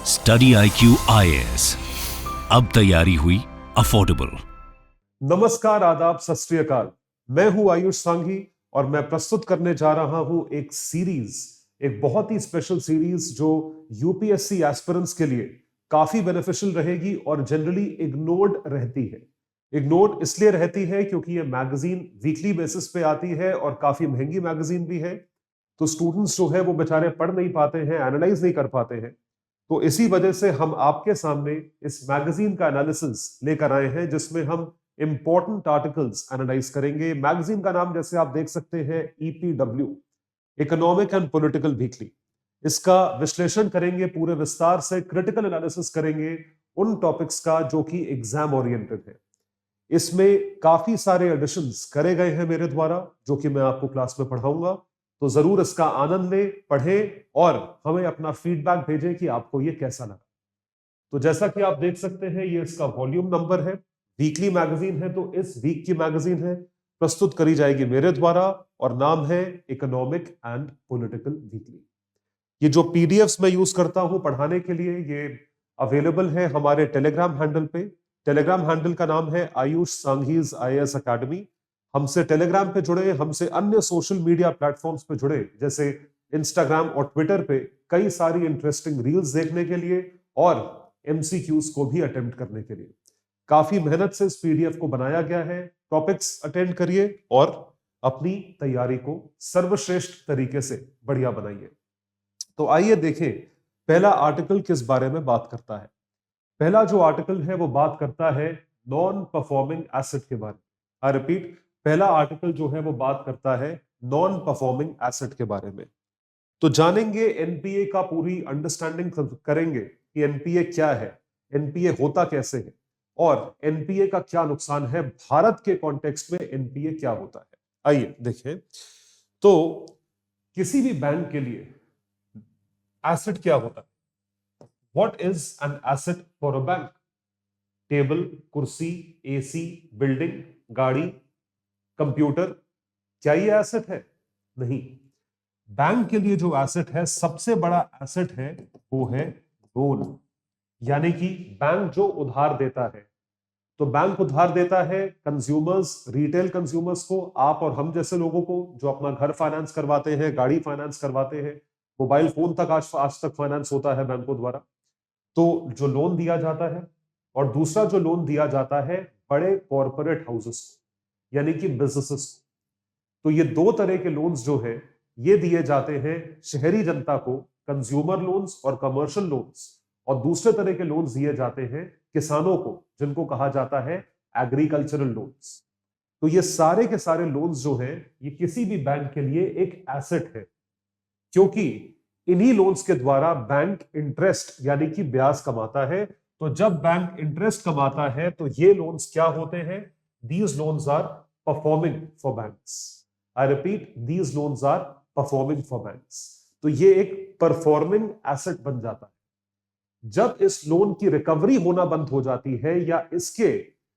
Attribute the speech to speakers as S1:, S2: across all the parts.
S1: Study IQ IAS, अब तैयारी हुई अफोर्डेबल।
S2: नमस्कार, आदाब, सत श्री अकाल। मैं हूं आयुष सांघी और मैं प्रस्तुत करने जा रहा हूं एक सीरीज, एक बहुत ही स्पेशल सीरीज जो यूपीएससी एस्पिरेंट्स के लिए काफी बेनिफिशियल रहेगी और जनरली इग्नोर्ड रहती है। इग्नोर्ड इसलिए रहती है क्योंकि ये मैगजीन वीकली बेसिस पे आती है और काफी महंगी मैगजीन भी है, तो स्टूडेंट्स जो है वो बेचारे पढ़ नहीं पाते हैं, एनालाइज नहीं कर पाते हैं। तो इसी वजह से हम आपके सामने इस मैगजीन का एनालिसिस लेकर आए हैं, जिसमें हम इंपॉर्टेंट आर्टिकल्स एनालाइज करेंगे। मैगजीन का नाम जैसे आप देख सकते हैं EPW, economic and political weekly. इसका विश्लेषण करेंगे पूरे विस्तार से, क्रिटिकल एनालिसिस करेंगे उन टॉपिक्स का जो कि एग्जाम ओरिएंटेड है। इसमें काफी सारे एडिशंस करे गए हैं मेरे द्वारा, जो कि मैं आपको क्लास में पढ़ाऊंगा। तो जरूर इसका आनंद लें, पढ़ें और हमें अपना फीडबैक भेजें कि आपको ये कैसा लगा। तो जैसा कि आप देख सकते हैं, ये इसका वॉल्यूम नंबर है, वीकली मैगजीन है, तो इस वीक की मैगजीन है, प्रस्तुत करी जाएगी मेरे द्वारा और नाम है इकोनॉमिक एंड पॉलिटिकल वीकली। ये जो पीडीएफ्स मैं यूज करता हूं पढ़ाने के लिए, ये अवेलेबल है हमारे टेलीग्राम हैंडल पे। टेलीग्राम हैंडल का नाम है आयुष सांघीज IAS अकेडमी। हमसे टेलीग्राम पे जुड़े, हमसे अन्य सोशल मीडिया प्लेटफॉर्म्स पे जुड़े, जैसे इंस्टाग्राम और ट्विटर पे, कई सारी इंटरेस्टिंग रील्स देखने के लिए और MCQs को भी अटेम्प्ट करने के लिए। काफी मेहनत से इस पीडीएफ को बनाया गया है। टॉपिक्स अटेंड करिए और अपनी तैयारी को सर्वश्रेष्ठ तरीके से बढ़िया बनाइए। तो आइए देखें पहला आर्टिकल किस बारे में बात करता है। पहला जो आर्टिकल है वो बात करता है नॉन परफॉर्मिंग एसेट के बारे में। आई रिपीट, पहला आर्टिकल जो है वो बात करता है नॉन परफॉर्मिंग एसेट के बारे में। तो जानेंगे एनपीए का, पूरी अंडरस्टैंडिंग करेंगे कि एनपीए क्या है, एनपीए होता कैसे है और एनपीए का क्या नुकसान है, भारत के कॉन्टेक्स्ट में एनपीए क्या होता है। आइए देखें। तो किसी भी बैंक के लिए एसेट क्या होता है? What is an asset for a bank? Table, कुर्सी, AC, बिल्डिंग, गाड़ी, कंप्यूटर, क्या ये एसेट है? नहीं। बैंक के लिए जो एसेट है, सबसे बड़ा एसेट है, वो है लोन। यानी कि बैंक जो उधार देता है। तो बैंक उधार देता है कंज्यूमर्स, रिटेल कंज्यूमर्स को, आप और हम जैसे लोगों को, जो अपना घर फाइनेंस करवाते हैं, गाड़ी फाइनेंस करवाते हैं, मोबाइल फोन तक आज तक फाइनेंस होता है बैंकों द्वारा। तो जो लोन दिया जाता है, और दूसरा जो लोन दिया जाता है बड़े कॉरपोरेट हाउसेस को, यानी कि बिजनेसेस को। तो ये दो तरह के लोन्स जो है ये दिए जाते हैं शहरी जनता को, कंज्यूमर लोन्स और कमर्शियल लोन्स, और दूसरे तरह के लोन्स दिए जाते हैं किसानों को, जिनको कहा जाता है एग्रीकल्चरल लोन्स। तो ये सारे के सारे लोन्स जो हैं ये किसी भी बैंक के लिए एक एसेट है, क्योंकि इन्हीं लोन्स के द्वारा बैंक इंटरेस्ट यानी कि ब्याज कमाता है। तो जब बैंक इंटरेस्ट कमाता है तो ये लोन्स क्या होते हैं? These loans are performing for banks. I repeat, these loans are performing for banks. तो ये एक परफॉर्मिंग एसेट बन जाता है। जब इस लोन की रिकवरी होना बंद हो जाती है या इसके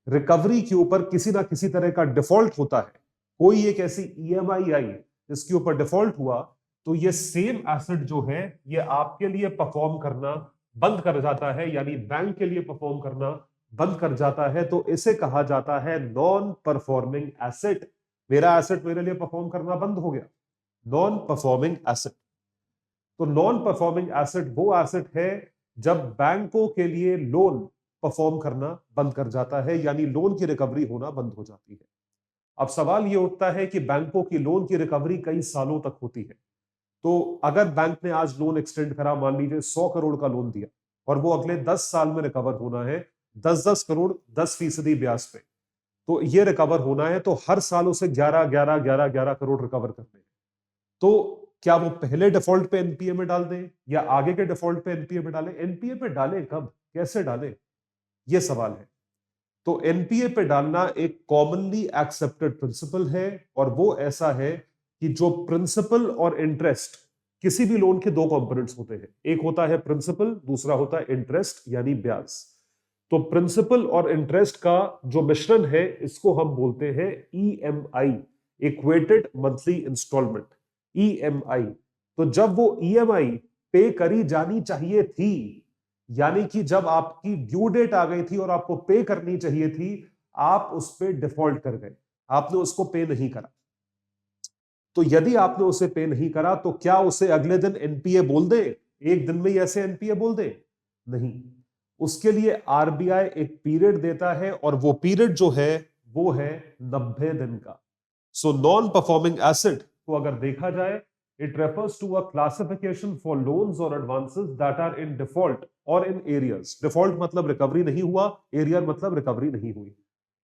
S2: रिकवरी के ऊपर किसी ना किसी तरह का डिफॉल्ट होता है, कोई एक ऐसी EMI आई जिसके ऊपर डिफॉल्ट हुआ, तो ये सेम एसेट जो है ये आपके लिए परफॉर्म करना बंद कर जाता है, यानी बैंक के लिए परफॉर्म करना बंद कर जाता है। तो इसे कहा जाता है नॉन परफॉर्मिंग एसेट। मेरा एसेट मेरे लिए परफॉर्म करना बंद हो गया, नॉन परफॉर्मिंग एसेट। तो नॉन परफॉर्मिंग एसेट वो एसेट है जब बैंकों के लिए लोन परफॉर्म करना बंद कर जाता है, यानी लोन की रिकवरी होना बंद हो जाती है। अब सवाल यह उठता है कि बैंकों की लोन की रिकवरी कई सालों तक होती है। तो अगर बैंक ने आज लोन एक्सटेंड करा, मान लीजिए 100 करोड़ का लोन दिया, और वो अगले 10 साल में रिकवर होना है 10-10 करोड़ 10% ब्याज पे, तो ये रिकवर होना है, तो हर साल उसे 11 करोड़ रिकवर करने हैं। तो क्या वो पहले डिफॉल्ट पे एनपीए में डाल दें या आगे के डिफॉल्ट पे एनपीए में डालें? एनपीए पे डालें कब, कैसे डालें, ये सवाल है। तो एनपीए पे डालना एक कॉमनली एक्सेप्टेड प्रिंसिपल है, और वो ऐसा है कि जो प्रिंसिपल और इंटरेस्ट, किसी भी लोन के दो कंपोनेंट्स होते हैं, एक होता है प्रिंसिपल, दूसरा होता है इंटरेस्ट यानी ब्याज। तो प्रिंसिपल और इंटरेस्ट का जो मिश्रण है इसको हम बोलते हैं EMI, equated monthly instalment, EMI। तो जब वो EMI पे करी जानी चाहिए थी, यानी कि जब आपकी ड्यू डेट आ गई थी और आपको पे करनी चाहिए थी, आप उस पे डिफॉल्ट कर गए, आपने उसको पे नहीं करा। तो यदि आपने उसे पे नहीं करा तो क्या उसे अगले दिन एनपीए बोल दे, एक दिन में ही ऐसे एनपीए बोल दे? नहीं, उसके लिए आरबीआई एक पीरियड देता है और वो पीरियड जो है वो है 90 दिन का। सो नॉन परफॉर्मिंग एसेट को अगर देखा जाए, it refers to a classification for loans और advances that are in default और इन एरियर्स। डिफॉल्ट मतलब रिकवरी नहीं हुआ, एरियर मतलब रिकवरी नहीं हुई।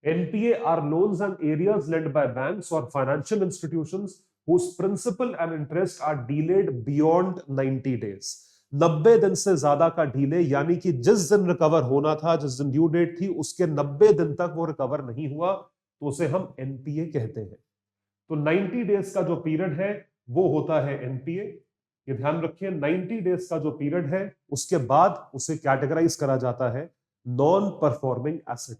S2: NPA are loans and arrears lend by banks और financial institutions whose principal and interest are delayed beyond 90 days। 90 दिन से ज्यादा का डीले, यानी कि जिस दिन रिकवर होना था, जिस दिन ड्यू डेट थी, उसके 90 दिन तक वो रिकवर नहीं हुआ, तो उसे हम एनपीए कहते हैं। तो 90 डेज का जो पीरियड है वो होता है एनपीए। ये ध्यान रखिए, 90 डेज का जो पीरियड है उसके बाद उसे कैटेगराइज करा जाता है नॉन परफॉर्मिंग एसेट।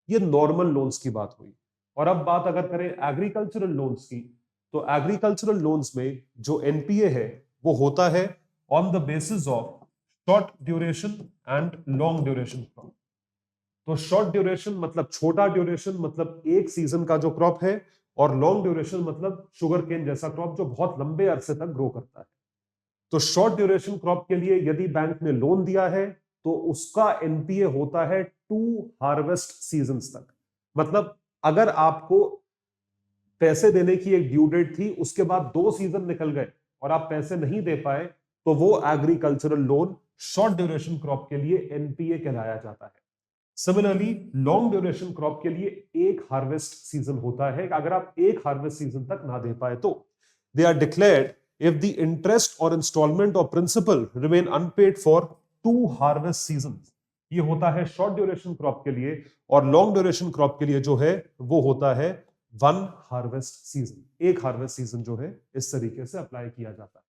S2: ये नॉर्मल लोन्स की बात हुई। और अब बात अगर करें एग्रीकल्चरल लोन्स की, तो एग्रीकल्चरल लोन्स में जो एनपीए है वो होता है on the basis of short duration and long duration crop. तो शॉर्ट ड्यूरेशन मतलब छोटा ड्यूरेशन, मतलब एक सीजन का जो क्रॉप है, और लॉन्ग ड्यूरेशन मतलब शुगर केन जैसा क्रॉप जो बहुत लंबे अरसे तक ग्रो करता है। तो शॉर्ट ड्यूरेशन क्रॉप के लिए यदि बैंक ने लोन दिया है तो उसका एनपीए होता है 2 हार्वेस्ट सीजन्स तक। मतलब अगर आपको पैसे देने की एक ड्यू डेट थी, उसके बाद 2 सीजन निकल गए और आप पैसे नहीं दे पाए, तो वो agricultural loan short duration crop के लिए एनपीए कहलाया जाता है। सिमिलरली लॉन्ग ड्यूरेशन क्रॉप के लिए एक हार्वेस्ट सीजन होता है। अगर आप एक हार्वेस्ट सीजन तक ना दे पाए तो they are declared if the interest और इंस्टॉलमेंट और principal remain unpaid for 2 harvest season. ये होता है शॉर्ट ड्यूरेशन क्रॉप के लिए, और लॉन्ग ड्यूरेशन क्रॉप के लिए जो है वो होता है 1 हार्वेस्ट सीजन। एक हार्वेस्ट सीजन जो है इस तरीके से अप्लाई किया जाता है।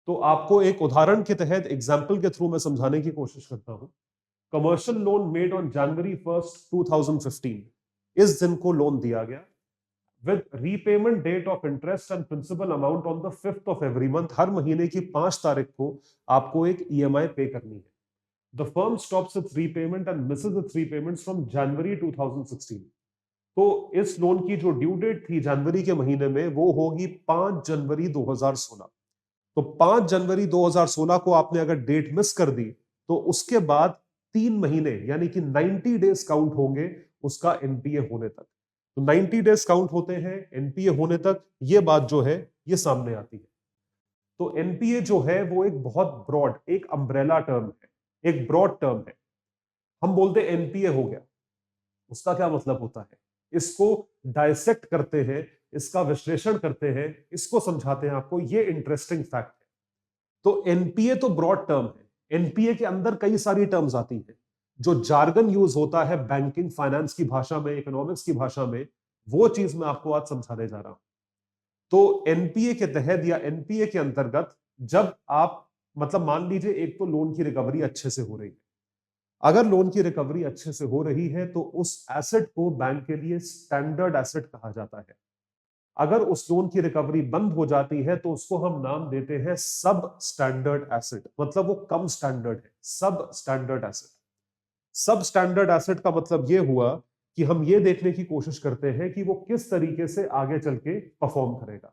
S2: तो आपको एक उदाहरण के तहत एग्जाम्पल के थ्रू मैं समझाने की कोशिश करता हूं। Commercial loan made on January 1st 2015, इस दिन को लोन दिया गया with repayment date of interest and principal amount on the 5th of every month. हर महीने की 5 तारीख को आपको एक ईएमआई पे करनी है। The firm stops it's repayment and Mrs it's repayments from January 2016। तो इस लोन की जो ड्यू डेट थी जनवरी के महीने में वो होगी 5 जनवरी 2016। तो 5 जनवरी 2016 को आपने अगर डेट मिस कर दी तो उसके बाद 3 महीने यानी कि 90 डेज काउंट होंगे उसका एनपीए होने तक। तो 90 डेज काउंट होते हैं एनपीए होने तक, ये बात जो है ये सामने आती है। तो एनपीए जो है वो एक बहुत ब्रॉड, एक अम्ब्रेला टर्म है, एक ब्रॉड टर्म है। हम बोलते हैं एनपीए हो गया, उसका क्या मतलब होता है, इसको डायसेक्ट करते हैं, इसका विश्लेषण करते हैं, इसको समझाते हैं आपको। ये इंटरेस्टिंग फैक्ट है। तो एनपीए तो ब्रॉड टर्म है, एनपीए के अंदर कई सारी टर्म्स आती हैं। जो जार्गन यूज होता है बैंकिंग फाइनेंस की भाषा में, इकोनॉमिक्स की भाषा में, वो चीज मैं आपको आज समझाने जा रहा हूं। तो एनपीए के तहत या एनपीए के अंतर्गत जब आप, मतलब मान लीजिए एक तो लोन की रिकवरी अच्छे से हो रही है, अगर लोन की रिकवरी अच्छे से हो रही है तो उस एसेट को बैंक के लिए स्टैंडर्ड एसेट कहा जाता है। अगर उस लोन की रिकवरी बंद हो जाती है तो उसको हम नाम देते हैं सब स्टैंडर्ड एसेट, मतलब वो कम स्टैंडर्ड है, सब स्टैंडर्ड एसेट। सब स्टैंडर्ड एसेट का मतलब यह हुआ कि हम ये देखने की कोशिश करते हैं कि वो किस तरीके से आगे चल के परफॉर्म करेगा।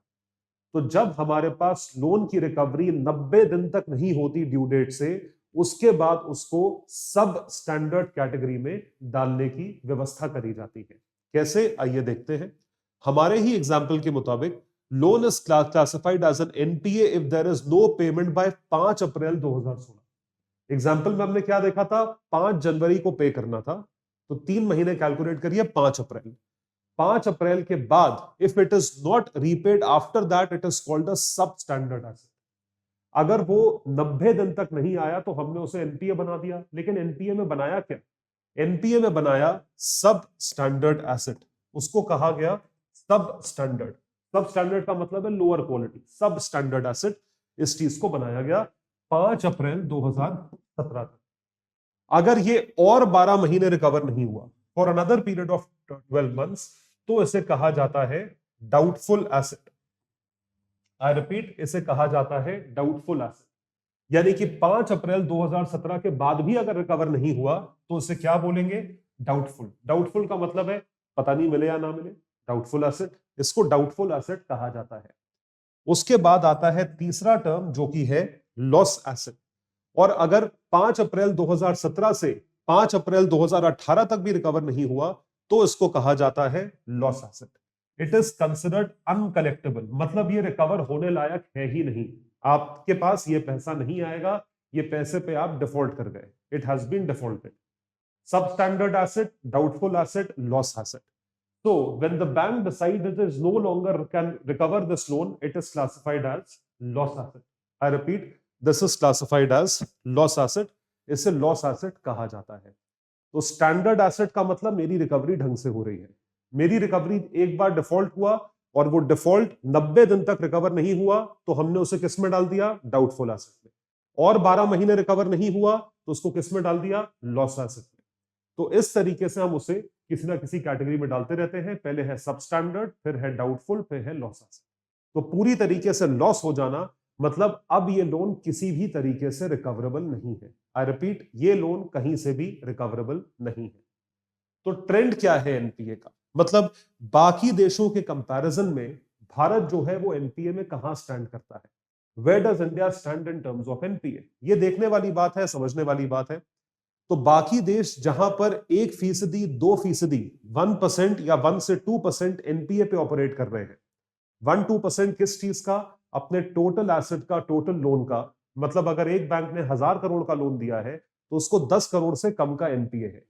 S2: तो जब हमारे पास लोन की रिकवरी 90 दिन तक नहीं होती ड्यू डेट से, उसके बाद उसको सब स्टैंडर्ड कैटेगरी में डालने की व्यवस्था करी जाती है। कैसे, आइए देखते हैं। हमारे ही एग्जाम्पल के मुताबिक loan is classified as an NPA if there is no payment by 5 April 2016। Example में हमने क्या देखा था, 5 जनवरी को पे करना था, तो 3 महीने कैलकुलेट करिए, 5 अप्रैल। 5 अप्रैल के बाद if it is not repaid after that it is called a सब स्टैंडर्ड एसेट। अगर वो 90 दिन तक नहीं आया तो हमने उसे एनपीए बना दिया। लेकिन एनपीए में बनाया क्या, एनपीए में बनाया सब स्टैंडर्ड एसेट, उसको कहा गया सब स्टैंडर्ड। सब स्टैंडर्ड का मतलब है लोअर क्वालिटी, सब स्टैंडर्ड एसेट। इस चीज को बनाया गया 5 अप्रैल 2017 तक। अगर ये और 12 महीने रिकवर नहीं हुआ for another period of 12 months, तो इसे कहा जाता है डाउटफुल एसेट। आई रिपीट, इसे कहा जाता है डाउटफुल एसेट। यानी कि 5 अप्रैल 2017 के बाद भी अगर रिकवर नहीं हुआ तो उसे क्या बोलेंगे? डाउटफुल। डाउटफुल का मतलब है पता नहीं मिले या ना मिले, डाउटफुल एसेट, इसको डाउटफुल एसेट कहा जाता है। उसके बाद आता है तीसरा टर्म जो कि है लॉस एसेट। और अगर 5 अप्रैल 2017 से 5 अप्रैल 2018 तक भी रिकवर नहीं हुआ तो इसको कहा जाता है loss asset. It is considered uncollectible, मतलब ये रिकवर होने लायक है ही नहीं, आपके पास ये पैसा नहीं आएगा, ये पैसे पे आप डिफॉल्ट कर गए, it has been defaulted. Substandard asset, doubtful asset, loss asset. So when the bank decides it is no longer can recover this loan, it is classified as loss asset. I repeat, this is classified as loss asset. इसे loss asset कहा जाता है। तो standard asset का मतलब मेरी recovery ढंग से हो रही है, मेरी रिकवरी एक बार डिफॉल्ट हुआ और वो डिफॉल्ट 90 दिन तक रिकवर नहीं हुआ तो हमने उसे किस में डाल दिया? डाउटफुल एसेट में। और 12 महीने रिकवर नहीं हुआ तो उसको किस में डाल दिया? लॉस एसेट में। तो इस तरीके से हम उसे किसी ना किसी कैटेगरी में डालते रहते हैं, पहले है सबस्टैंडर्ड, फिर है डाउटफुल, फिर है लॉस एसेट। तो पूरी तरीके से लॉस हो जाना मतलब अब ये लोन किसी भी तरीके से रिकवरेबल नहीं है। आई रिपीट, ये लोन कहीं से भी रिकवरेबल नहीं है। तो ट्रेंड क्या है एनपीए का? मतलब बाकी देशों के कंपैरिजन में भारत जो है वो एनपीए में कहां स्टैंड करता है? Where does India stand in terms of NPA? ये देखने वाली बात है, समझने वाली बात है। तो बाकी देश जहां पर 1%, 2%, 1% या 1 से 2% एनपीए पे ऑपरेट कर रहे हैं, 1-2% किस चीज का? अपने टोटल एसेट का, टोटल लोन का। मतलब अगर एक बैंक ने 1000 करोड़ का लोन दिया है तो उसको 10 करोड़ से कम का एनपीए है।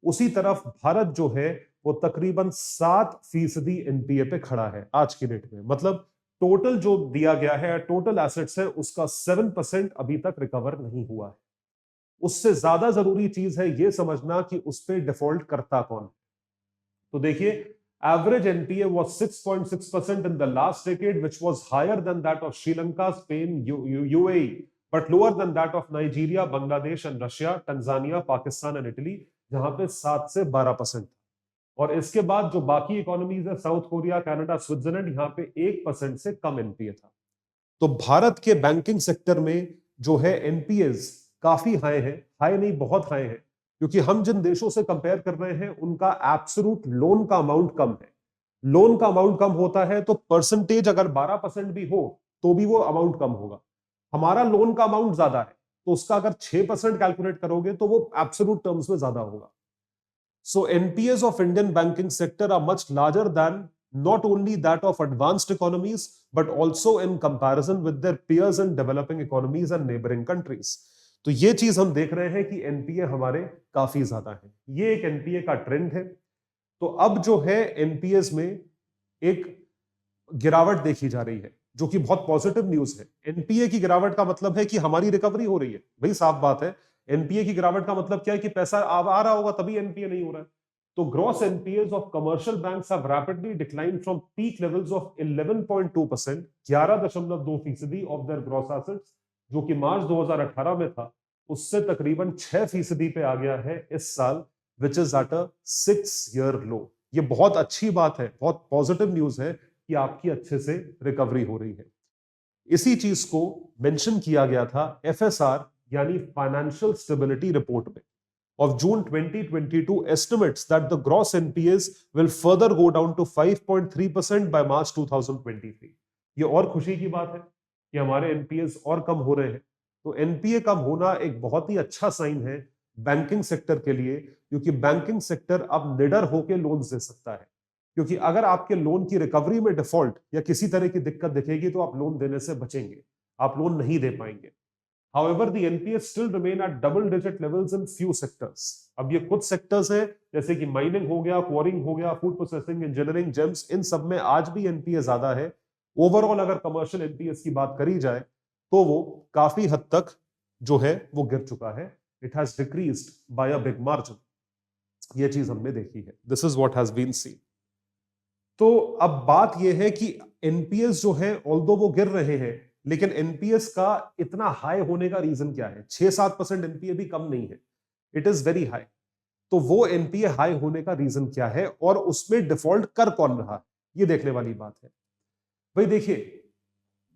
S2: उसी तरफ भारत जो है वो तकरीबन 7% एनपीए पे खड़ा है आज की डेट में। मतलब टोटल जो दिया गया है, टोटल एसेट्स है, उसका 7% अभी तक रिकवर नहीं हुआ है। उससे ज्यादा जरूरी चीज है यह समझना कि उस पर डिफॉल्ट करता कौन। तो देखिए, average NPA was 6.6% in the last decade, which was higher than that of Sri Lanka, Spain, UAE, but lower than that of Nigeria, Bangladesh and Russia, Tanzania, Pakistan and Italy, जहां पे 7 से 12%। और इसके बाद जो बाकी इकोनॉमीज है, साउथ कोरिया, कनाडा, स्विट्जरलैंड, यहां पे 1% से कम एनपीए था। तो भारत के बैंकिंग सेक्टर में जो है एनपीएस काफी हाई है, हाई नहीं बहुत हाई है, क्योंकि हम जिन देशों से कंपेयर कर रहे हैं उनका एब्सोल्यूट लोन का अमाउंट कम है। लोन का अमाउंट कम होता है तो परसेंटेज अगर 12% भी हो तो भी वो अमाउंट कम होगा। हमारा लोन का अमाउंट ज्यादा है तो उसका अगर 6% कैलकुलेट करोगे तो वो एब्सोल्यूट टर्म्स में ज्यादा होगा। So NPAs of Indian banking sector are much larger than not only that of advanced economies, but also in comparison with their peers in developing economies and neighboring countries. तो ये चीज हम देख रहे हैं कि एनपीए हमारे काफी ज्यादा है, ये एक एनपीए का ट्रेंड है। तो अब जो है एनपीएस में एक गिरावट देखी जा रही है जो कि बहुत पॉजिटिव न्यूज है। एनपीए की गिरावट का मतलब है कि हमारी रिकवरी हो रही है, भाई साफ बात है। एनपीए की गिरावट का मतलब क्या है कि पैसा आ रहा होगा तभी एनपीए नहीं हो रहा है। तो gross NPS of commercial banks have rapidly decline from peak levels of 11.2%, 11.2% of their gross assets, जो कि मार्च 2018 में था, उससे तकरीबन 6% पे आ गया है इस साल, which is at a 6-year लो। ये बहुत अच्छी बात है, बहुत पॉजिटिव न्यूज है कि आपकी अच्छे से रिकवरी हो रही है। इसी चीज को मेंशन किया गया था एफएसआर यानी फाइनेंशियल स्टेबिलिटी रिपोर्ट में of June 2022 estimates that the gross NPAs will further go down to 5.3% by March 2023। ये और खुशी की बात है कि हमारे एनपीएस और कम हो रहे हैं। तो एनपीए कम होना एक बहुत ही अच्छा साइन है बैंकिंग सेक्टर के लिए, क्योंकि बैंकिंग सेक्टर अब निडर होकर लोन दे सकता है। क्योंकि अगर आपके लोन की रिकवरी में डिफॉल्ट या किसी तरह की दिक्कत दिखेगी तो आप लोन देने से बचेंगे, आप लोन नहीं दे पाएंगे। However, the NPAs still remain at double-digit levels in few sectors। अब ये कुछ सेक्टर्स हैं जैसे कि माइनिंग हो गया, क्वारिंग हो गया, फूड प्रोसेसिंग, इंजीनियरिंग, जेम्स, इन सब में आज भी एनपीए ज्यादा है। ओवरऑल अगर कमर्शियल एनपीएस की बात करी जाए तो वो काफी हद तक जो है वो गिर चुका है। It has decreased by a big margin. ये चीज हमने देखी है, this is what has been seen. तो अब बात यह है कि एनपीएस जो है ऑल्दो वो गिर रहे हैं, लेकिन एनपीएस का इतना हाई होने का रीजन क्या है? 6-7% एनपीए भी कम नहीं है, इट इज वेरी हाई। तो वो एनपीए हाई होने का रीजन क्या है और उसमें डिफॉल्ट कर कौन रहा, ये देखने वाली बात है। भाई देखिए,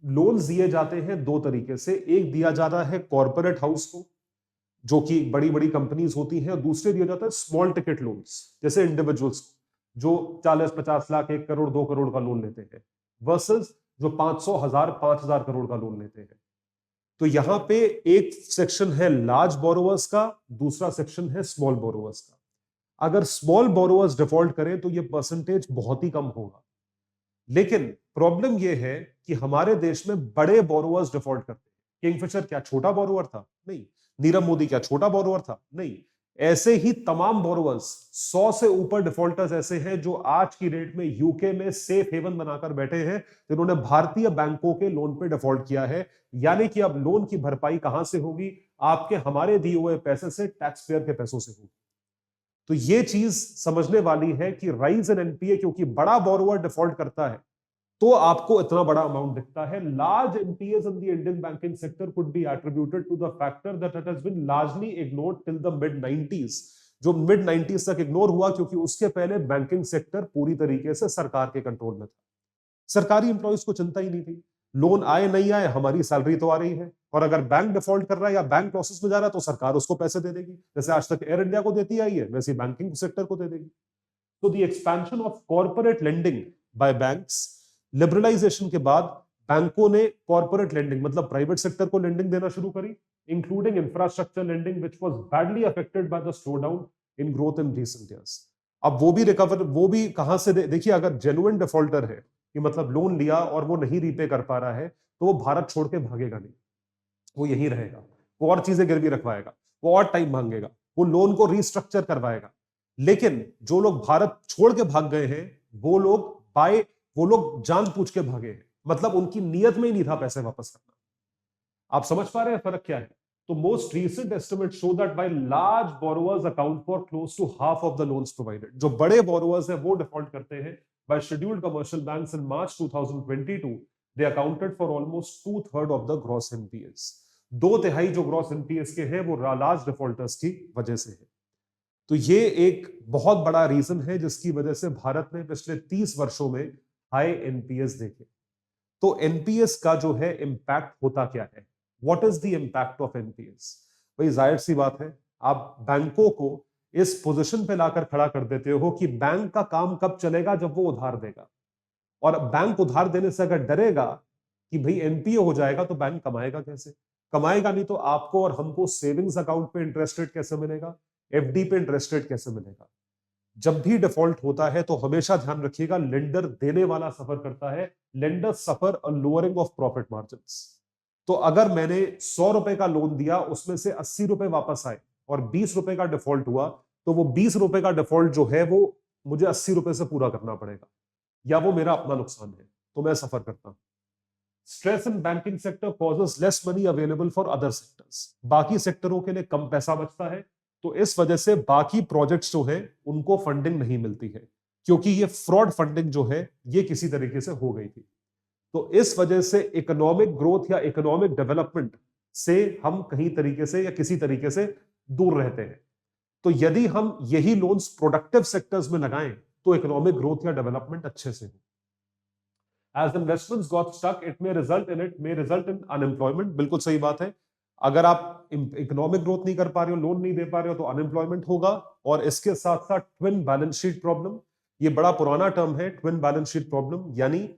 S2: लोन्स दिए जाते हैं दो तरीके से। एक दिया जाता है कॉर्पोरेट हाउस को, जो कि बड़ी बड़ी कंपनीज होती हैं, और दूसरे दिया जाता है स्मॉल टिकट लोन्स, जैसे इंडिविजुअल्स जो 40-50 लाख, 1 करोड़, 2 करोड़ का लोन लेते हैं, वर्सेस जो 500,000, 5,000 करोड़ का लोन लेते हैं। तो यहां पे एक सेक्शन है लार्ज बोरोवर्स का, दूसरा सेक्शन है स्मॉल बोरोवर्स का। अगर स्मॉल बोरोवर्स डिफॉल्ट करें तो ये परसेंटेज बहुत ही कम होगा, लेकिन प्रॉब्लम यह है कि हमारे देश में बड़े बोरोवर्स डिफॉल्ट करते हैं। किंगफिशर क्या छोटा बोरोवर था? नहीं। नीरव मोदी क्या छोटा बोरोवर था? नहीं। ऐसे ही तमाम बोरोवर्स, 100 से ऊपर डिफॉल्टर्स ऐसे हैं जो आज की डेट में यूके में सेफ हेवन बनाकर बैठे हैं, जिन्होंने भारतीय बैंकों के लोन पे डिफॉल्ट किया है। यानी कि अब लोन की भरपाई कहां से होगी? आपके हमारे दिए हुए पैसे से, टैक्स पेयर के पैसों से होगी। तो ये चीज समझने वाली है कि राइज इन एनपीए, क्योंकि बड़ा बोरोवर डिफॉल्ट करता है तो आपको इतना बड़ा अमाउंट दिखता है। Large NPAs in the Indian banking sector could be attributed to the factor that it has been largely ignored till the mid 90s, जो मिड 90s तक इग्नोर हुआ, क्योंकि उसके पहले बैंकिंग सेक्टर पूरी तरीके से सरकार के कंट्रोल में था। सरकारी एम्प्लॉइज को चिंता ही नहीं थी, लोन आए नहीं आए, हमारी सैलरी तो आ रही है, और अगर बैंक डिफॉल्ट कर रहा है या बैंक लॉसेस में जा रहा है तो सरकार उसको पैसे दे देगी, जैसे आज तक एयर इंडिया को देती आई है, वैसे बैंकिंग सेक्टर को दे देगी। तो the expansion of corporate lending by banks, liberalisation के बाद बैंकों ने कॉर्पोरेट लेंडिंग मतलब प्राइवेट सेक्टर को लेंडिंग देना शुरू करी, including infrastructure lending, which was badly affected by the slow down in growth in recent years. अब वो भी रिकवर, वो भी कहां से देखिए, अगर जेन्युइन डिफॉल्टर है कि मतलब लोन लिया और वो नहीं रीपे कर पा रहा है, तो वो भारत छोड़ के भागेगा नहीं, वो यहीं रहेगा, वो और चीजें गिरवी रखवाएगा, वो और टाइम मांगेगा, वो लोन को रीस्ट्रक्चर करवाएगा। लेकिन जो लोग भारत छोड़ के भाग गए हैं, वो लोग वो लोग जानबूझ के भागे हैं, मतलब उनकी नीयत में ही नहीं था पैसे वापस करना। आप समझ पा रहे हैं फर्क क्या है? तो most recent estimate show that by large borrowers account for close to half of the loans provided. जो बड़े बोरोवर्स हैं वो डिफॉल्ट करते हैं। By scheduled commercial banks in March 2022 they accounted for almost 2/3 of the gross NPAs. 2/3 जो gross NPS के हैं वो लार्ज डिफॉल्टर्स की वजह से है। तो ये एक बहुत बड़ा रीजन है जिसकी वजह से भारत ने पिछले 30 वर्षों में हाई एनपीएस देखे। तो एनपीएस का जो है इंपैक्ट होता क्या है? What is the impact of NPS? भाई जाहिर सी बात है, आप बैंकों को इस पोजीशन पे लाकर खड़ा कर देते हो कि बैंक का काम कब चलेगा? जब वो उधार देगा। और बैंक उधार देने से अगर डरेगा कि भाई एनपीए हो जाएगा, तो बैंक कमाएगा कैसे? कमाएगा नहीं तो आपको और हमको सेविंग्स अकाउंट पे इंटरेस्ट रेट कैसे मिलेगा? एफडी पे इंटरेस्ट रेट कैसे मिलेगा? जब भी डिफॉल्ट होता है तो हमेशा ध्यान रखिएगा, लेंडर देने वाला सफर करता है। Lender suffer a lowering of profit margins. तो अगर मैंने 100 रुपए का लोन दिया, उसमें से 80 रुपए वापस आए और 20 रुपए का डिफॉल्ट हुआ, तो वो 20 रुपए का डिफॉल्ट जो है वो मुझे 80 रुपए से पूरा करना पड़ेगा, या वो मेरा अपना नुकसान है, तो मैं सफर करता हूं। Stress in banking sector causes less money available for other sectors. बाकी सेक्टरों के लिए कम पैसा बचता है, तो इस वजह से बाकी प्रोजेक्ट्स जो है उनको फंडिंग नहीं मिलती है, क्योंकि ये फ्रॉड फंडिंग जो है ये किसी तरीके से हो गई थी। तो इस वजह से इकोनॉमिक ग्रोथ या इकोनॉमिक डेवलपमेंट से हम कहीं तरीके से या किसी तरीके से दूर रहते हैं। तो यदि हम यही लोन्स प्रोडक्टिव सेक्टर्स में लगाएं तो इकोनॉमिक ग्रोथ या डेवलपमेंट अच्छे से हो। As investments got stuck, it may result in unemployment। बिल्कुल सही बात है। अगर आप इकोनॉमिक ग्रोथ नहीं कर पा रहे हो, लोन नहीं दे पा रहे हो, तो अनएम्प्लॉयमेंट होगा। और इसके साथ साथ ट्विन बैलेंस शीट प्रॉब्लम, ये बड़ा पुराना टर्म है, ट्विन बैलेंस शीट प्रॉब्लम, यानी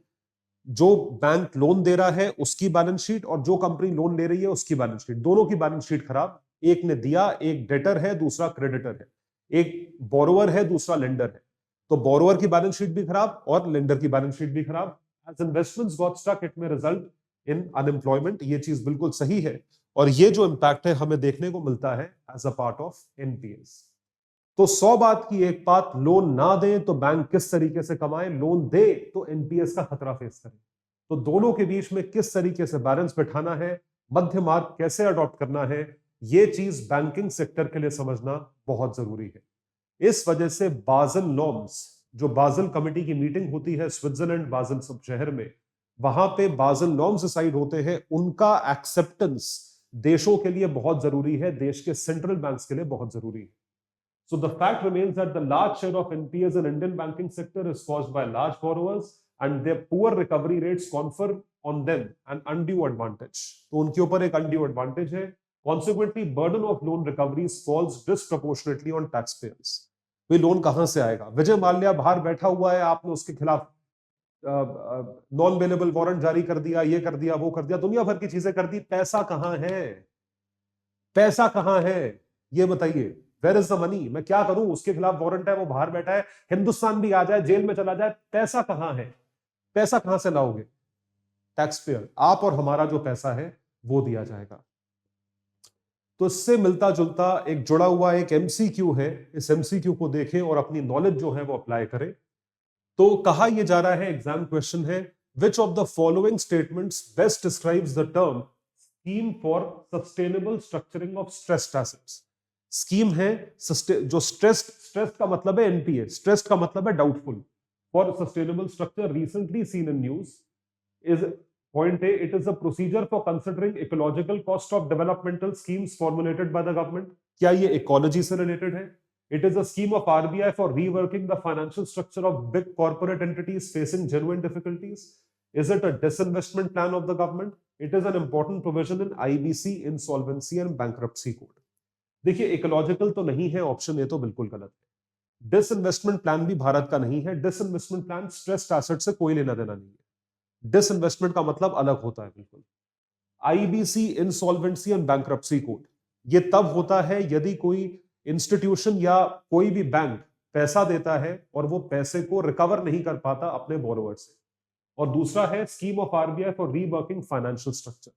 S2: जो बैंक लोन दे रहा है उसकी बैलेंस शीट और जो कंपनी लोन ले रही है उसकी बैलेंस शीट, दोनों की बैलेंस शीट खराब। एक ने दिया, एक डेटर है, दूसरा क्रेडिटर है, एक बोरोवर है, दूसरा लेंडर है। तो बोरोवर की बैलेंस शीट भी खराब और लेंडर की बैलेंस शीट भी खराब। As investments got stuck, it may result in unemployment। ये चीज बिल्कुल सही है, और ये जो इंपैक्ट है हमें देखने को मिलता है as a part of NPAs. तो 100 बात की एक बात, लोन ना दे तो बैंक किस तरीके से कमाए, लोन दे तो एनपीएस का खतरा फेस करे। तो दोनों के बीच में किस तरीके से बैलेंस बैठाना है, मध्य मार्ग कैसे अडॉप्ट करना है, ये चीज बैंकिंग सेक्टर के लिए समझना बहुत जरूरी है। इस वजह से बाज़ल नॉर्म्स, जो बाज़ल कमेटी की मीटिंग होती है स्विट्जरलैंड बाज़ल सब शहर में, वहां पे बाज़ल नॉर्म्स डिसाइड होते हैं, उनका एक्सेप्टेंस देशों के लिए बहुत जरूरी है, देश के सेंट्रल बैंक्स के लिए बहुत जरूरी है। So the fact remains that the large share of NPAs in Indian banking sector is caused by large borrowers and their poor recovery rates confer on them an undue advantage. तो उनके ऊपर एक undue advantage है. Consequently, burden of loan recoveries falls disproportionately on taxpayers. Way loan कहां से आएगा? विजय माल्या बाहर बैठा हुआ है, आपने उसके खिलाफ नॉन बेलेबल वारंट जारी कर दिया, ये कर दिया, वो कर दिया, दुनिया भर की चीजें कर दी. पैसा कहां है? पैसा कहां है ये बताइए. Where is the money? मैं क्या करूं? उसके खिलाफ वारंट है, वो बाहर बैठा है, हिंदुस्तान भी आ जाए, जेल में चला जाए, पैसा कहां है? पैसा कहां से लाओगे? टैक्सपेयर, आप और हमारा जो पैसा है वो दिया जाएगा. तो इससे मिलता जुलता एक जुड़ा हुआ एक एमसीक्यू है. इस एमसीक्यू को देखें और अपनी नॉलेज जो है वो अप्लाई करें. तो कहा यह जा रहा है, एग्जाम क्वेश्चन है, which of the following statements best describes the term scheme for sustainable structuring of stressed assets. Scheme है जो स्ट्रेस्ड का मतलब है एनपीए, स्ट्रेस्ड का मतलब है doubtful. For sustainable structure recently seen in news is Point A, it is a procedure for considering ecological cost of developmental schemes formulated by the government. क्या ये ecology से related है? It is a scheme of RBI for reworking the financial structure of big corporate entities facing genuine difficulties. Is it a disinvestment plan of the government? It is an important provision in IBC, insolvency and bankruptcy code. देखिए, ecological तो नहीं है, option A तो बिल्कुल गलत है. Disinvestment plan भी भारत का नहीं है. डिसइन्वेस्टमेंट प्लान स्ट्रेस्ड एसेट से कोई लेना देना नहीं है. डिसइन्वेस्टमेंट का मतलब अलग होता है बिल्कुल. IBC, insolvency and bankruptcy code, ये तब होता है यदि कोई इंस्टीट्यूशन या कोई भी बैंक पैसा देता है और वो पैसे को रिकवर नहीं कर पाता अपने बोरोवर से. और दूसरा है scheme of RBI for reworking financial structure.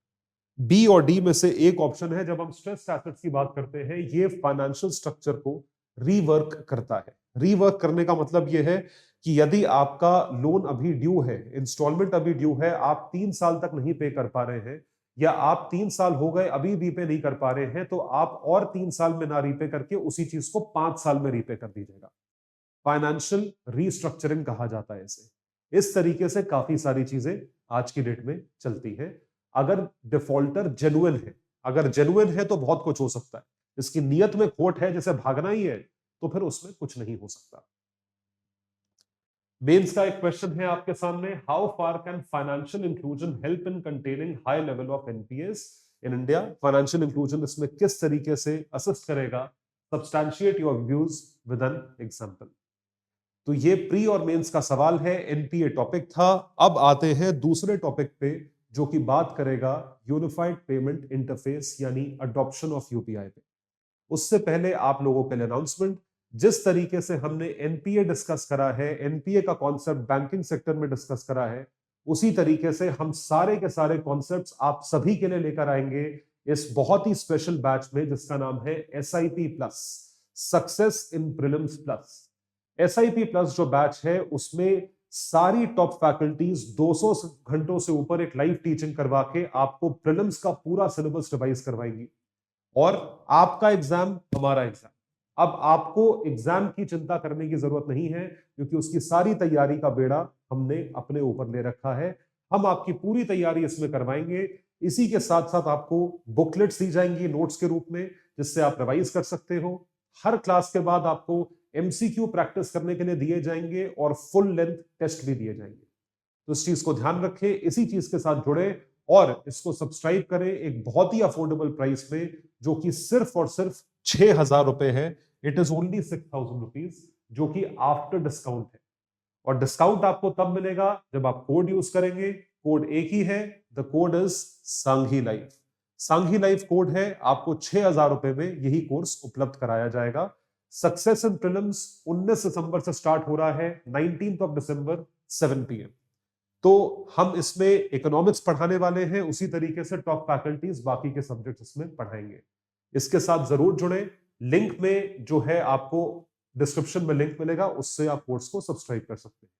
S2: B और डी में से एक ऑप्शन है. जब हम स्ट्रेस एसेट्स की बात करते हैं, ये फाइनेंशियल स्ट्रक्चर को रीवर्क करता है. रीवर्क करने का मतलब यह है कि यदि आपका लोन अभी ड्यू है, इंस्टॉलमेंट अभी ड्यू है, आप 3 साल तक नहीं पे कर पा रहे हैं, या आप 3 साल हो गए अभी रीपे नहीं कर पा रहे हैं, तो आप और 3 साल में ना रीपे करके उसी चीज को 5 साल में रीपे कर दीजिएगा. फाइनेंशियल रीस्ट्रक्चरिंग कहा जाता है इसे. इस तरीके से काफी सारी चीजें आज की डेट में चलती है. अगर डिफॉल्टर जेन्युइन है, अगर जेन्युइन है तो बहुत कुछ हो सकता है. इसकी नीयत में खोट है, जैसे भागना ही है, तो फिर उसमें कुछ नहीं हो सकता. मेंस का एक क्वेश्चन है आपके सामने, how far can financial inclusion help in containing high level of NPS in India. Financial inclusion इसमें किस तरीके से असिस्ट करेगा? Substantiate your views with an example. तो ये प्री और मेंस का सवाल है. एनपीए टॉपिक था. अब आते हैं दूसरे टॉपिक पे, जो कि बात करेगा यूनिफाइड पेमेंट इंटरफेस यानी अडॉप्शन ऑफ यूपीआई पे. उससे पहले आप लोगों के लिए अनाउंसमेंट. जिस तरीके से हमने एनपीए डिस्कस करा है, एनपीए का कॉन्सेप्ट बैंकिंग सेक्टर में डिस्कस करा है, उसी तरीके से हम सारे के सारे कॉन्सेप्ट्स आप सभी के लिए लेकर आएंगे इस बहुत ही स्पेशल बैच में, जिसका नाम है SIP plus, success in prelims plus. SIP plus जो बैच है, उसमें सारी टॉप फैकल्टीज 200 घंटों से ऊपर एक लाइव टीचिंग करवा के आपको प्रीलिम्स का पूरा सिलेबस रिवाइज करवाएंगी. और आपका एग्जाम हमारा एग्जाम. अब आपको एग्जाम की चिंता करने की जरूरत नहीं है, क्योंकि उसकी सारी तैयारी का बेड़ा हमने अपने ऊपर ले रखा है. हम आपकी पूरी तैयारी इसमें करवाएंगे. इसी के साथ साथ आपको बुकलेट्स दी जाएंगी नोट्स के रूप में, जिससे आप रिवाइज कर सकते हो. हर क्लास के बाद आपको एमसीक्यू प्रैक्टिस करने के लिए दिए जाएंगे और फुल लेंथ टेस्ट भी दिए जाएंगे. तो इस चीज को ध्यान रखें, इसी चीज के साथ जुड़े और इसको सब्सक्राइब करें एक बहुत ही अफोर्डेबल प्राइस में, जो कि सिर्फ और सिर्फ 6,000 रुपए है. इट इज ओनली 6,000 रुपीज, जो कि आफ्टर डिस्काउंट है. और डिस्काउंट आपको तब मिलेगा जब आप कोड यूज करेंगे. कोड एक ही है, the code is Sanghi live. Sanghi live code है. आपको 6,000 रुपए में यही कोर्स उपलब्ध कराया जाएगा. सक्सेस इन प्रीलिम्स 19 दिसंबर से स्टार्ट हो रहा है, 19th ऑफ दिसंबर 7 PM. तो हम इसमें इकोनॉमिक्स पढ़ाने वाले हैं, उसी तरीके से टॉप फैकल्टीज बाकी के सब्जेक्ट्स इसमें पढ़ाएंगे. इसके साथ जरूर जुड़े. लिंक में जो है आपको डिस्क्रिप्शन में लिंक मिलेगा, उससे आप कोर्स को सब्सक्राइब कर सकते हैं.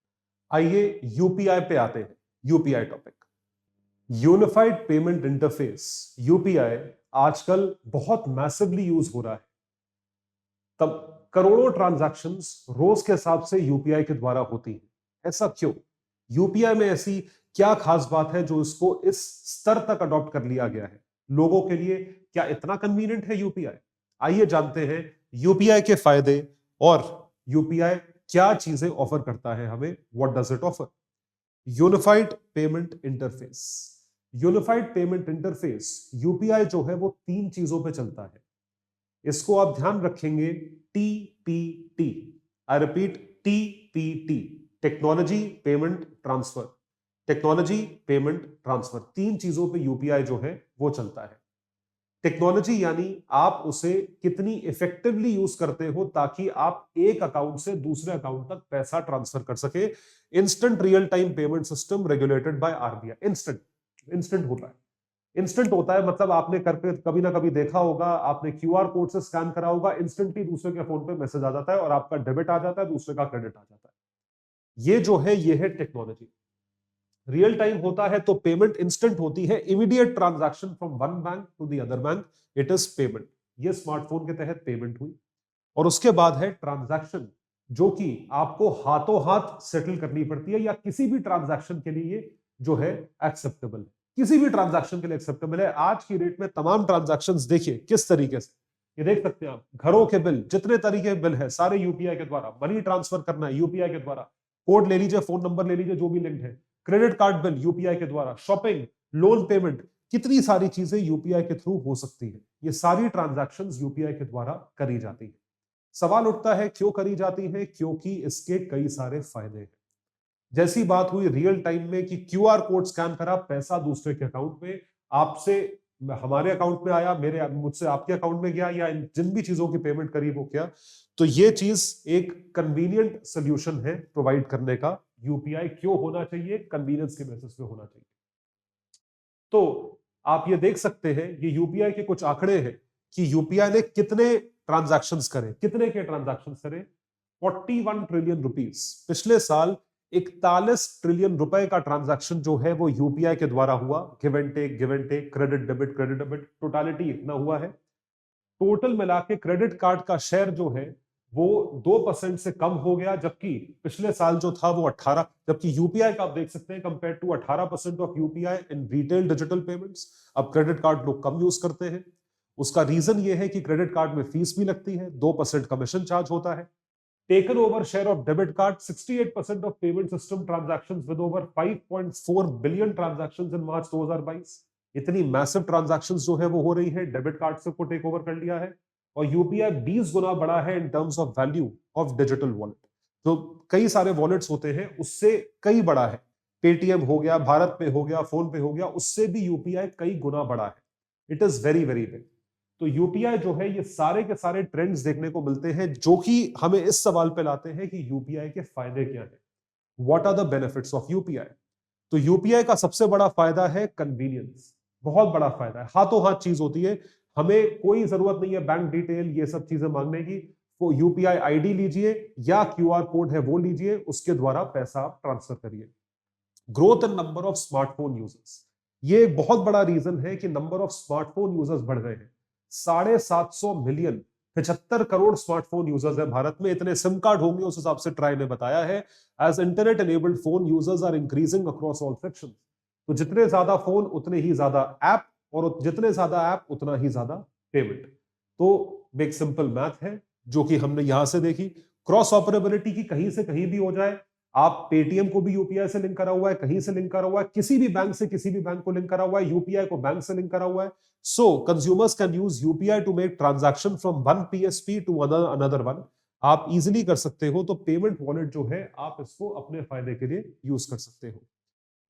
S2: आइए यूपीआई पे आते हैं. UPI topic, unified payment interface. UPI आजकल बहुत मैसिवली यूज हो रहा है. तब करोड़ों ट्रांजैक्शंस रोज के हिसाब से यूपीआई के द्वारा होती हैं. ऐसा क्यों? यूपीआई में ऐसी क्या खास बात है जो इसको इस स्तर तक अडॉप्ट कर लिया गया है? लोगों के लिए क्या इतना कन्वीनियंट है यूपीआई? आइए जानते हैं यूपीआई के फायदे और यूपीआई क्या चीजें ऑफर करता है हमें. What does it offer? Unified payment interface. Unified payment interface, UPI जो है वो 3 चीजों पे चलता है। इसको आप ध्यान रखेंगे, TPT. I repeat, TPT, technology payment transfer. Technology payment transfer, 3 चीजों पे यूपीआई जो है वो चलता है। टेक्नोलॉजी यानी आप उसे कितनी इफेक्टिवली यूज करते हो ताकि आप एक अकाउंट से दूसरे अकाउंट तक पैसा ट्रांसफर कर सके। Instant real time payment system regulated by RBI. Instant होता है। इंस्टेंट होता है मतलब आपने करके कभी ना कभी देखा होगा, आपने क्यूआर कोड से स्कैन करा होगा, इंस्टेंटली दूसरे के फोन पे मैसेज आ जाता है और आपका डेबिट आ जाता है, दूसरे का क्रेडिट आ जाता है। ये जो है ये है टेक्नोलॉजी। रियल टाइम होता है तो पेमेंट इंस्टेंट होती है, immediate transaction from one bank to the other bank, it is payment. ये स्मार्टफोन के तहत पेमेंट हुई। और उसके बाद है ट्रांजैक्शन, जो कि आपको हाथों हाथ सेटल करनी पड़ती है, या किसी भी ट्रांजैक्शन के लिए जो है एक्सेप्टेबल है। किसी भी ट्रांजैक्शन के लिए एक्सेप्टेबल है। आज की डेट में तमाम ट्रांजैक्शंस देखिए किस तरीके से, ये देख सकते हैं आप, घरों के बिल, जितने तरीके के बिल है सारे यूपीआई के द्वारा। मनी ट्रांसफर करना है यूपीआई के द्वारा, कोड ले लीजिए, फोन नंबर ले लीजिए, जो भी लिंक है। क्रेडिट कार्ड बिल यूपीआई के द्वारा, शॉपिंग, लोन पेमेंट, कितनी सारी चीजें यूपीआई के थ्रू हो सकती है। ये सारी ट्रांजैक्शंस यूपीआई के द्वारा करी जाती है। सवाल उठता है क्यों करी जाती है? क्योंकि इसके कई सारे फायदे हैं। जैसी बात हुई रियल टाइम में कि क्यूआर कोड स्कैन करा, पैसा दूसरे के अकाउंट में, आपसे हमारे अकाउंट में आया, मेरे मुझसे आपके अकाउंट में गया, या इन जिन भी चीजों की पेमेंट करी वो क्या, तो ये चीज एक कन्वीनियंट सोल्यूशन है प्रोवाइड करने का। यूपीआई क्यों होना चाहिए? कन्वीनियंस के बेसिस पे होना चाहिए। तो आप ये देख सकते हैं, ये यूपीआई के कुछ आंकड़े हैं कि यूपीआई ने कितने ट्रांजैक्शंस करे, कितने के ट्रांजैक्शंस करे। 41 ट्रिलियन रुपीस पिछले साल, 41 ट्रिलियन रुपए का ट्रांजैक्शन जो है वो यूपीआई के द्वारा हुआ। Give and take, credit debit, totality इतना हुआ है। टोटल मिला के क्रेडिट कार्ड का शेयर जो है वो 2% से कम हो गया, जबकि पिछले साल जो था वो 18, जबकि यूपीआई का आप देख सकते हैं compare to 18% of UPI in retail digital payments. अब क्रेडिट कार्ड लोग कम यूज करते हैं। उसका रीजन ये है कि क्रेडिट कार्ड में फीस भी लगती है, 2% कमीशन चार्ज होता है। Taken over share of debit card, 68% of payment system transactions with over 5.4 billion transactions in March 2022। इतनी मैसिव ट्रांजैक्शंस जो है वो हो रही है, डेबिट कार्ड से को टेक ओवर कर लिया है। और यूपीआई 20 गुना बड़ा है इन terms of value of digital wallet. जो कई सारे वॉलेट्स होते हैं उससे कई बड़ा है। पेटीएम हो गया, भारत पे हो गया, फोन पे हो गया, उससे भी यूपीआई कई गुना बड़ा है। It is very very big. तो यूपीआई जो है, ये सारे के सारे ट्रेंड्स देखने को मिलते हैं जो कि हमें इस सवाल पे लाते हैं कि यूपीआई के फायदे क्या हैं, what are the benefits of UPI. तो यूपीआई का सबसे बड़ा फायदा है कन्वीनियंस। बहुत बड़ा फायदा है, हाथों हाथ चीज होती है, हमें कोई जरूरत नहीं है बैंक डिटेल ये सब चीजें मांगने की। वो यूपीआई आईडी लीजिए या क्यूआर कोड है वो लीजिए, उसके द्वारा पैसा आप ट्रांसफर करिए। Growth in number of smartphone users, ये एक बहुत बड़ा रीजन है कि नंबर ऑफ स्मार्टफोन यूजर्स बढ़ गए हैं। 750 मिलियन, 75 करोड़ स्मार्टफोन यूजर्स हैं भारत में। इतने सिम कार्ड होंगे उस हिसाब से ट्राई ने बताया है। As internet enabled phone users are increasing across all sections. तो जितने ज्यादा फोन उतने ही ज्यादा ऐप, और जितने ज्यादा ऐप उतना ही ज्यादा पेमेंट। तो एक सिंपल मैथ है जो कि हमने यहां से देखी। क्रॉस ऑपरेबिलिटी की कहीं से कहीं भी हो जाए, आप पेटीएम को भी यूपीआई से लिंक करा हुआ है, कहीं से लिंक करा हुआ है, किसी भी बैंक से किसी भी बैंक को लिंक करा हुआ है, यूपीआई को बैंक से लिंक करा हुआ है। So consumers can use UPI to make transaction from one PSP to another one. आप इजीली कर सकते हो। तो पेमेंट वॉलेट जो है, आप इसको अपने फायदे के लिए यूज कर सकते हो।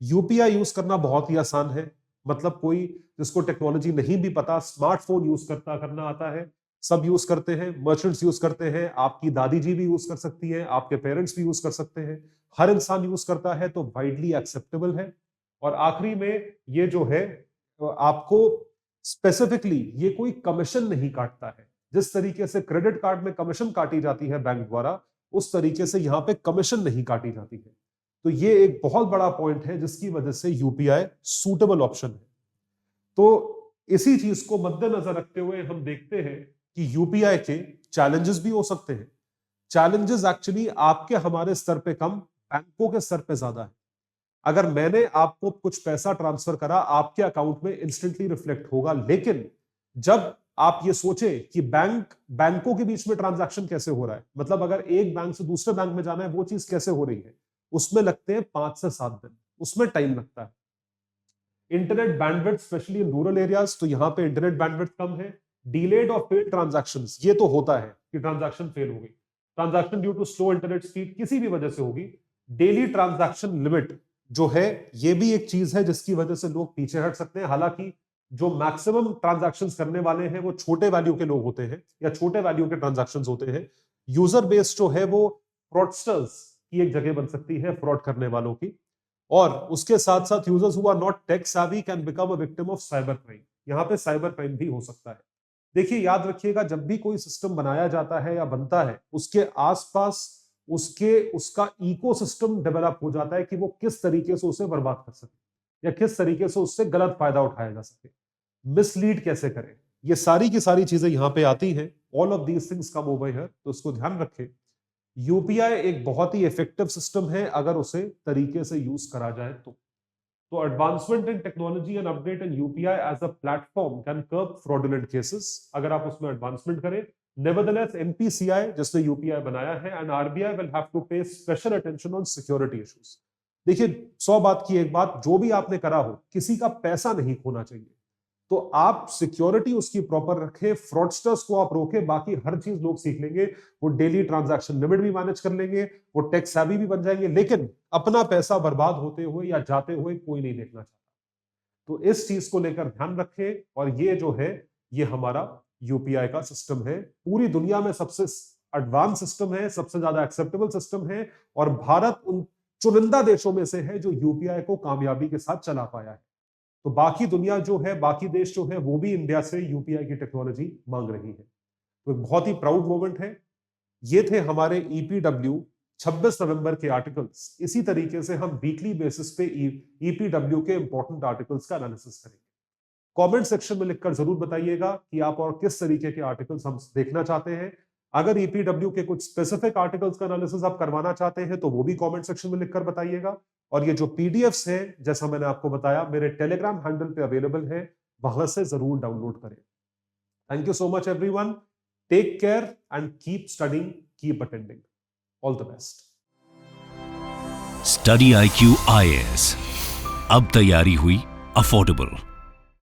S2: यूपीआई यूज करना बहुत ही आसान है। मतलब कोई जिसको टेक्नोलॉजी नहीं भी पता, स्मार्टफोन यूज करना आता है, सब यूज करते हैं। मर्चेंट्स यूज करते हैं, आपकी दादी जी भी यूज कर सकती हैं, आपके पेरेंट्स भी यूज कर सकते हैं, हर इंसान यूज करता है, तो वाइडली एक्सेप्टेबल है। और आखिरी में ये जो है, आपको स्पेसिफिकली ये कोई कमीशन नहीं काटता है। जिस तरीके से क्रेडिट कार्ड में कमीशन काटी जाती है बैंक द्वारा, उस तरीके से यहां पे कमीशन नहीं काटी जाती है। तो ये एक बहुत बड़ा पॉइंट है जिसकी वजह से यूपीआई सूटेबल ऑप्शन है। तो इसी चीज को मद्देनजर रखते हुए हम देखते हैं कि यूपीआई के चैलेंजेस भी हो सकते हैं। चैलेंजेस एक्चुअली आपके हमारे स्तर पे कम, बैंकों के स्तर पे ज्यादा है। अगर मैंने आपको कुछ पैसा ट्रांसफर करा, आपके अकाउंट में इंस्टेंटली रिफ्लेक्ट होगा। लेकिन जब आप ये सोचे कि बैंकों के बीच में ट्रांजैक्शन कैसे हो रहा है, मतलब अगर एक बैंक से दूसरे बैंक में जाना है, वो चीज कैसे हो रही है, उसमें लगते हैं 5 से 7 दिन। उसमें टाइम लगता है। Internet bandwidth specially in rural areas, तो यहां पे इंटरनेट बैंडविड्थ कम है। डिलेड और फेल्ड ट्रांजैक्शंस, ये तो होता है कि ट्रांजैक्शन फेल हो गई, transaction due to slow internet speed किसी भी वजह से होगी। डेली ट्रांजैक्शन लिमिट जो है, ये भी एक चीज है जिसकी वजह से लोग पीछे हट सकते हैं। हालांकि जो मैक्सिमम ट्रांजैक्शंस करने वाले हैं वो छोटे वैल्यू के लोग होते हैं या छोटे वैल्यू के ट्रांजैक्शंस होते हैं। यूजर बेस जो है वो फ्रॉडस्टर्स की एक जगह बन सकती है, फ्रॉड करने वालों की। और उसके साथ साथ users who are not tech savvy can become a victim of cyber crime. यहां पे साइबर क्राइम भी हो सकता है। देखिए, याद रखिएगा, जब भी कोई सिस्टम बनाया जाता है या बनता है, उसके आसपास उसका इकोसिस्टम डेवलप हो जाता है कि वो किस तरीके से उसे बर्बाद कर सके या किस तरीके से उससे गलत फायदा उठाया जा सके, मिसलीड कैसे करें। ये सारी की सारी चीजें यहां पे आती हैं। All of these things come over here, तो इसको ध्यान रखें। यूपीआई एक बहुत ही इफेक्टिव सिस्टम है अगर उसे तरीके से यूज करा जाए तो advancement in technology and update in UPI as a platform can curb fraudulent cases, अगर आप उसमें एडवांसमेंट करें। नेवरदलेस एनपीसीआई जिसने यूपीआई बनाया है and RBI will have to pay special attention on security issues. देखिए, 100 बात की एक बात, जो भी आपने करा हो, किसी का पैसा नहीं खोना चाहिए, तो आप सिक्योरिटी उसकी प्रॉपर रखें, फ्रॉडस्टर्स को आप रोकें, बाकी हर चीज लोग सीख लेंगे। वो डेली ट्रांजैक्शन लिमिट भी मैनेज कर लेंगे, वो टेक savvy भी बन जाएंगे, लेकिन अपना पैसा बर्बाद होते हुए या जाते हुए कोई नहीं देखना चाहता। तो इस चीज को लेकर ध्यान रखें। और ये जो है, ये हमारा यूपीआई का सिस्टम है, पूरी दुनिया में सबसे एडवांस सिस्टम है, सबसे ज्यादा एक्सेप्टेबल सिस्टम है, और भारत उन चुनिंदा देशों में से है जो यूपीआई को कामयाबी के साथ चला पाया है। तो बाकी दुनिया जो है, बाकी देश जो है, वो भी इंडिया से यूपीआई की टेक्नोलॉजी मांग रही है। तो एक बहुत ही प्राउड मोमेंट है। ये थे हमारे ईपीडब्ल्यू 26 नवंबर के आर्टिकल्स। इसी तरीके से हम वीकली बेसिस पे ईपीडब्ल्यू के इंपॉर्टेंट आर्टिकल्स का एनालिसिस करेंगे। कमेंट सेक्शन में लिखकर जरूर बताइएगा कि आप और किस तरीके के आर्टिकल्स हम देखना चाहते हैं। अगर ईपीडब्ल्यू के कुछ स्पेसिफिक आर्टिकल्स का एनालिसिस आप करवाना चाहते हैं तो वो भी कमेंट सेक्शन में लिखकर बताइएगा। और ये जो पीडीएफ्स हैं, जैसा मैंने आपको बताया, मेरे टेलीग्राम हैंडल पे अवेलेबल है, वहां से जरूर डाउनलोड करें। Thank you so much everyone. Take care and keep studying, keep attending. All the best.
S1: Study IQ IAS, अब तैयारी हुई अफोर्डेबल।